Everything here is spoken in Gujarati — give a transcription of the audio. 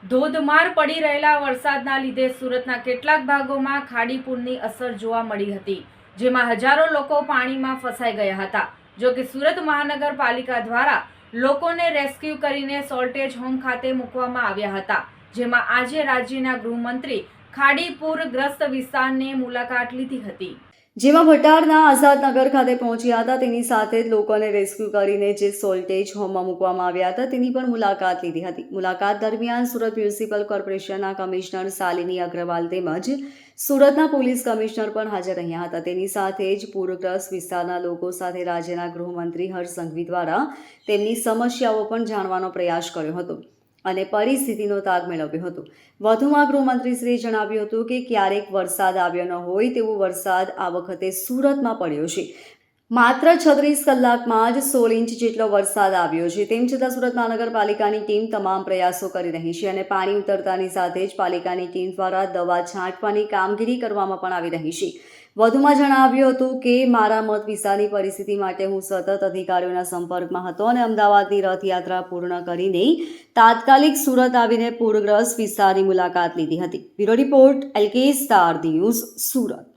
ધોધમાર પડી રહેલા વરસાદના લીધે સુરતના કેટલાક ભાગોમાં ખાડી પૂરની અસર જોવા મળી હતી, જેમાં હજારો લોકો પાણીમાં ફસાઈ ગયા હતા। જો કે સુરત મહાનગરપાલિકા દ્વારા લોકોને રેસ્ક્યુ કરીને સોલ્ટેજ હોમ ખાતે મૂકવામાં આવ્યા હતા, જેમાં આજે રાજ્યના ગૃહમંત્રી ખાડી પૂરગ્રસ્ત વિસ્તારની મુલાકાત લીધી હતી, જેમાં ભટારના આઝાદનગર ખાતે પહોંચ્યા હતા। તેની સાથે જ લોકોને રેસ્ક્યુ કરીને જે સોલ્ટેજ હોમમાં મૂકવામાં આવ્યા હતા તેની પણ મુલાકાત લીધી હતી। મુલાકાત દરમિયાન સુરત મ્યુનિસિપલ કોર્પોરેશનના કમિશનર શાલિની અગ્રવાલ તેમજ સુરતના પોલીસ કમિશનર પણ હાજર રહ્યા હતા। તેની સાથે જ પૂરગ્રસ્ત વિસ્તારના લોકો સાથે રાજ્યના ગૃહમંત્રી હર્ષ સંઘવી દ્વારા તેમની સમસ્યાઓ પણ જાણવાનો પ્રયાસ કર્યો હતો અને પરિસ્થિતિનો તાગ મેળવ્યો હતો। વધુમાં ગૃહમંત્રીશ્રીએ જણાવ્યું હતું કે ક્યારેક વરસાદ આવ્યો ન હોય તેવો વરસાદ આ વખતે સુરતમાં પડ્યો છે। માત્ર 36 કલાકમાં જ 16 ઇંચ જેટલો વરસાદ આવ્યો છે। તેમ છતાં સુરત મહાનગરપાલિકાની ટીમ તમામ પ્રયાસો કરી રહી છે અને પાણી ઉતરતાની સાથે જ પાલિકાની ટીમ દ્વારા દવા છાંટવાની કામગીરી કરવામાં પણ આવી રહી છે। વધુમાં જણાવ્યું હતું કે મારા મત વિસ્તારની પરિસ્થિતિ માટે હું સતત અધિકારીઓના સંપર્કમાં હતો અને અમદાવાદની રથયાત્રા પૂર્ણ કરીને તાત્કાલિક સુરત આવીને પૂરગ્રસ્ત વિસ્તારની મુલાકાત લીધી હતી। Bureau report LK star news, Surat.